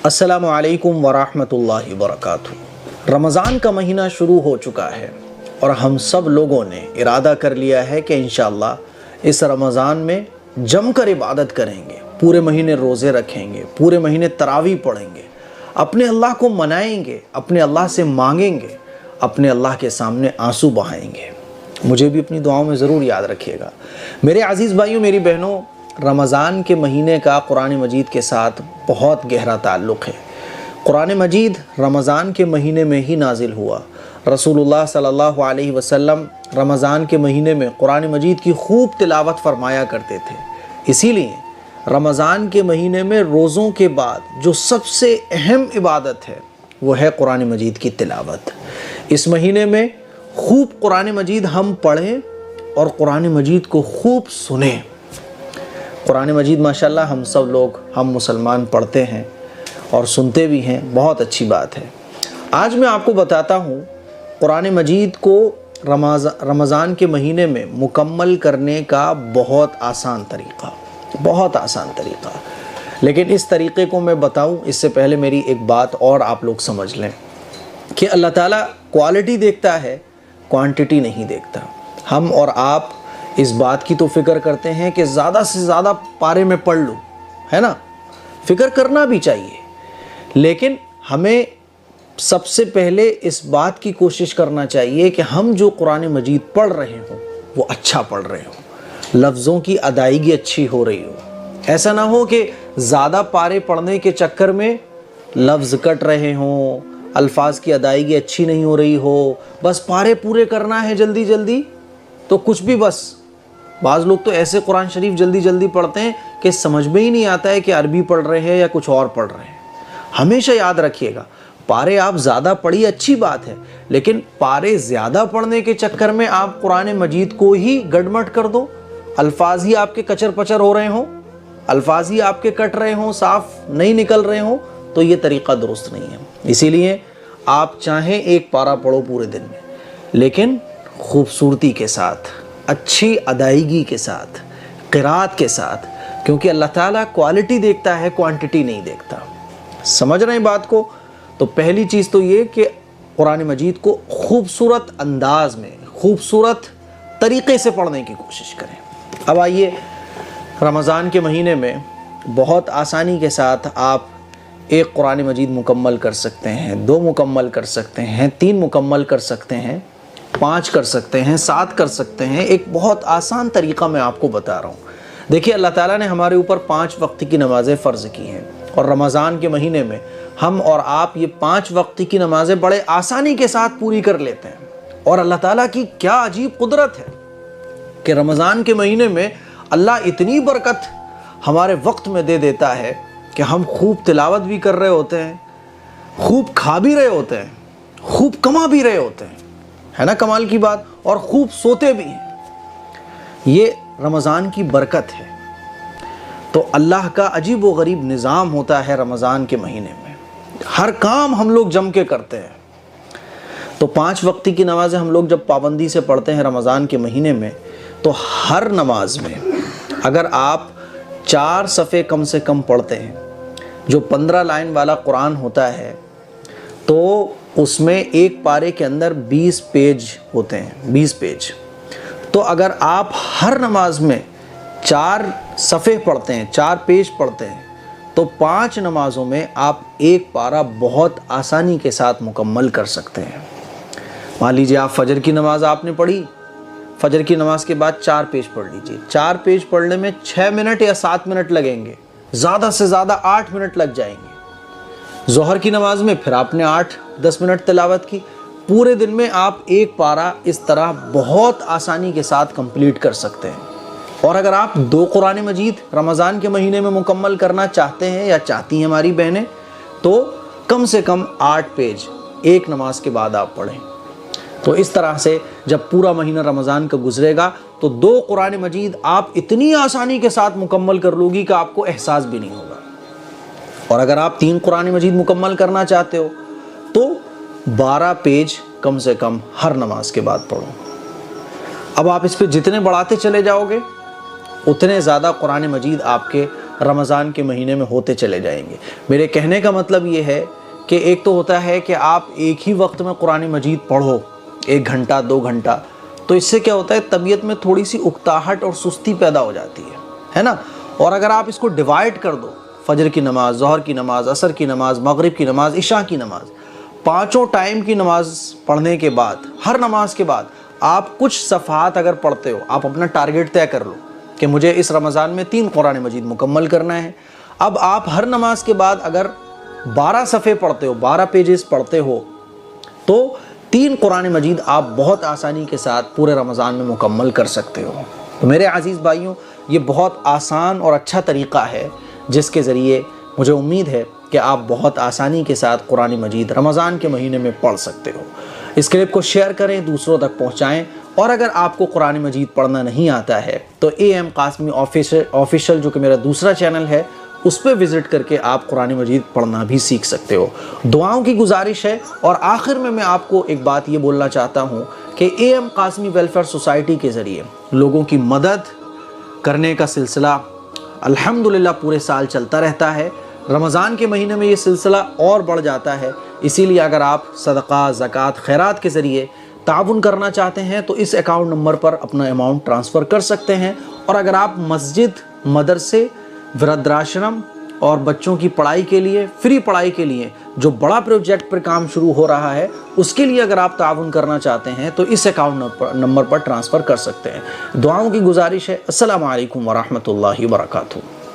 السلام علیکم ورحمۃ اللہ وبرکاتہ۔ رمضان کا مہینہ شروع ہو چکا ہے اور ہم سب لوگوں نے ارادہ کر لیا ہے کہ انشاءاللہ اس رمضان میں جم کر عبادت کریں گے، پورے مہینے روزے رکھیں گے، پورے مہینے تراویح پڑھیں گے، اپنے اللہ کو منائیں گے، اپنے اللہ سے مانگیں گے، اپنے اللہ کے سامنے آنسو بہائیں گے۔ مجھے بھی اپنی دعاؤں میں ضرور یاد رکھیے گا۔ میرے عزیز بھائیوں، میری بہنوں، رمضان کے مہینے کا قرآن مجید کے ساتھ بہت گہرا تعلق ہے۔ قرآن مجید رمضان کے مہینے میں ہی نازل ہوا۔ رسول اللہ صلی اللہ علیہ وسلم رمضان کے مہینے میں قرآن مجید کی خوب تلاوت فرمایا کرتے تھے۔ اسی لیے رمضان کے مہینے میں روزوں کے بعد جو سب سے اہم عبادت ہے وہ ہے قرآن مجید کی تلاوت۔ اس مہینے میں خوب قرآن مجید ہم پڑھیں اور قرآن مجید کو خوب سنیں۔ قرآن مجید ماشاءاللہ ہم مسلمان پڑھتے ہیں اور سنتے بھی ہیں، بہت اچھی بات ہے۔ آج میں آپ کو بتاتا ہوں قرآن مجید کو رمضان کے مہینے میں مکمل کرنے کا بہت آسان طریقہ۔ لیکن اس طریقے کو میں بتاؤں اس سے پہلے میری ایک بات اور آپ لوگ سمجھ لیں کہ اللہ تعالیٰ کوالٹی دیکھتا ہے، کوانٹٹی نہیں دیکھتا۔ ہم اور آپ اس بات کی تو فکر کرتے ہیں کہ زیادہ سے زیادہ پارے میں پڑھ لوں، ہے نا؟ فکر کرنا بھی چاہیے، لیکن ہمیں سب سے پہلے اس بات کی کوشش کرنا چاہیے کہ ہم جو قرآن مجید پڑھ رہے ہوں وہ اچھا پڑھ رہے ہوں، لفظوں کی ادائیگی اچھی ہو رہی ہو۔ ایسا نہ ہو کہ زیادہ پارے پڑھنے کے چکر میں لفظ کٹ رہے ہوں، الفاظ کی ادائیگی اچھی نہیں ہو رہی ہو، بس پارے پورے کرنا ہے جلدی جلدی تو کچھ بھی، بس بعض لوگ تو ایسے قرآن شریف جلدی جلدی پڑھتے ہیں کہ سمجھ میں ہی نہیں آتا ہے کہ عربی پڑھ رہے ہیں یا کچھ اور پڑھ رہے ہیں۔ ہمیشہ یاد رکھیے گا، پارے آپ زیادہ پڑھیے اچھی بات ہے، لیکن پارے زیادہ پڑھنے کے چکر میں آپ قرآن مجید کو ہی گڑمٹ کر دو، الفاظ ہی آپ کے کچر پچر ہو رہے ہوں، الفاظ ہی آپ کے کٹ رہے ہوں، صاف نہیں نکل رہے ہوں، تو یہ طریقہ درست نہیں ہے۔ اسی لیے آپ چاہیں ایک پارہ پڑھو پورے دن میں، لیکن خوبصورتی کے ساتھ، اچھی ادائیگی کے ساتھ، قرات کے ساتھ، کیونکہ اللہ تعالیٰ کوالٹی دیکھتا ہے، کوانٹٹی نہیں دیکھتا۔ سمجھ رہے ہیں بات کو؟ تو پہلی چیز تو یہ کہ قرآن مجید کو خوبصورت انداز میں، خوبصورت طریقے سے پڑھنے کی کوشش کریں۔ اب آئیے، رمضان کے مہینے میں بہت آسانی کے ساتھ آپ ایک قرآن مجید مکمل کر سکتے ہیں، 2 مکمل کر سکتے ہیں، 3 مکمل کر سکتے ہیں، 5 کر سکتے ہیں، 7 کر سکتے ہیں۔ ایک بہت آسان طریقہ میں آپ کو بتا رہا ہوں۔ دیکھیے، اللہ تعالیٰ نے ہمارے اوپر 5 وقت کی نمازیں فرض کی ہیں، اور رمضان کے مہینے میں ہم اور آپ یہ 5 وقت کی نمازیں بڑے آسانی کے ساتھ پوری کر لیتے ہیں۔ اور اللہ تعالیٰ کی کیا عجیب قدرت ہے کہ رمضان کے مہینے میں اللہ اتنی برکت ہمارے وقت میں دے دیتا ہے کہ ہم خوب تلاوت بھی کر رہے ہوتے ہیں، خوب کھا بھی رہے ہوتے ہیں، خوب کما بھی رہے ہوتے ہیں، ہے نا کمال کی بات، اور خوب سوتے بھی ہیں۔ یہ رمضان کی برکت ہے۔ تو اللہ کا عجیب و غریب نظام ہوتا ہے رمضان کے مہینے میں، ہر کام ہم لوگ جم کے کرتے ہیں۔ تو 5 وقتی کی نمازیں ہم لوگ جب پابندی سے پڑھتے ہیں رمضان کے مہینے میں، تو ہر نماز میں اگر آپ 4 صفحے کم سے کم پڑھتے ہیں، جو 15 لائن والا قرآن ہوتا ہے، تو اس میں ایک پارے کے اندر 20 پیج ہوتے ہیں، 20 پیج۔ تو اگر آپ ہر نماز میں 4 صفحے پڑھتے ہیں، 4 پیج پڑھتے ہیں، تو 5 نمازوں میں آپ ایک پارہ بہت آسانی کے ساتھ مکمل کر سکتے ہیں۔ مان لیجیے آپ فجر کی نماز آپ نے پڑھی، فجر کی نماز کے بعد 4 پیج پڑھ لیجیے۔ 4 پیج پڑھنے میں 6 منٹ یا 7 منٹ لگیں گے، زیادہ سے زیادہ 8 منٹ لگ جائیں گے۔ ظہر کی نماز میں پھر آپ نے 8-10 منٹ تلاوت کی۔ پورے دن میں آپ ایک پارہ اس طرح بہت آسانی کے ساتھ کمپلیٹ کر سکتے ہیں۔ اور اگر آپ 2 قرآن مجید رمضان کے مہینے میں مکمل کرنا چاہتے ہیں یا چاہتی ہیں ہماری بہنیں، تو کم سے کم 8 پیج ایک نماز کے بعد آپ پڑھیں۔ تو اس طرح سے جب پورا مہینہ رمضان کا گزرے گا تو 2 قرآن مجید آپ اتنی آسانی کے ساتھ مکمل کر لو گی کہ آپ کو احساس بھی نہیں ہوگا۔ اور اگر آپ 3 قرآن مجید مکمل کرنا چاہتے ہو تو 12 پیج کم سے کم ہر نماز کے بعد پڑھو۔ اب آپ اس پہ جتنے بڑھاتے چلے جاؤ گے اتنے زیادہ قرآن مجید آپ کے رمضان کے مہینے میں ہوتے چلے جائیں گے۔ میرے کہنے کا مطلب یہ ہے کہ ایک تو ہوتا ہے کہ آپ ایک ہی وقت میں قرآن مجید پڑھو 1 گھنٹہ 2 گھنٹہ، تو اس سے کیا ہوتا ہے طبیعت میں تھوڑی سی اکتاہٹ اور سستی پیدا ہو جاتی ہے نا۔ اور اگر آپ اس کو ڈیوائڈ کر دو، فجر کی نماز، ظہر کی نماز، عصر کی نماز، مغرب کی نماز، عشاء کی نماز، 5 ٹائم کی نماز پڑھنے کے بعد، ہر نماز کے بعد آپ کچھ صفحات اگر پڑھتے ہو، آپ اپنا ٹارگٹ طے کر لو کہ مجھے اس رمضان میں 3 قرآن مجید مکمل کرنا ہے۔ اب آپ ہر نماز کے بعد اگر 12 صفحے پڑھتے ہو، 12 پیجز پڑھتے ہو، تو 3 قرآن مجید آپ بہت آسانی کے ساتھ پورے رمضان میں مکمل کر سکتے ہو۔ تو میرے عزیز بھائیوں، یہ بہت آسان اور اچھا طریقہ ہے جس کے ذریعے مجھے امید ہے کہ آپ بہت آسانی کے ساتھ قرآن مجید رمضان کے مہینے میں پڑھ سکتے ہو۔ اس کلپ کو شیئر کریں، دوسروں تک پہنچائیں، اور اگر آپ کو قرآن مجید پڑھنا نہیں آتا ہے تو AM قاسمی آفیشل جو کہ میرا دوسرا چینل ہے، اس پہ وزٹ کر کے آپ قرآن مجید پڑھنا بھی سیکھ سکتے ہو۔ دعاؤں کی گزارش ہے، اور آخر میں آپ کو ایک بات یہ بولنا چاہتا ہوں کہ AM قاسمی ویلفیئر سوسائٹی کے ذریعے لوگوں کی مدد کرنے کا سلسلہ الحمدللہ پورے سال چلتا رہتا ہے۔ رمضان کے مہینے میں یہ سلسلہ اور بڑھ جاتا ہے، اسی لیے اگر آپ صدقہ، زکوٰۃ، خیرات کے ذریعے تعاون کرنا چاہتے ہیں تو اس اکاؤنٹ نمبر پر اپنا اماؤنٹ ٹرانسفر کر سکتے ہیں۔ اور اگر آپ مسجد، مدرسے، وردھاشرم اور بچوں کی پڑھائی کے لیے، فری پڑھائی کے لیے جو بڑا پروجیکٹ پر کام شروع ہو رہا ہے، اس کے لیے اگر آپ تعاون کرنا چاہتے ہیں تو اس اکاؤنٹ نمبر پر ٹرانسفر کر سکتے ہیں۔ دعاؤں کی گزارش ہے۔ السلام علیکم ورحمۃ اللہ وبرکاتہ۔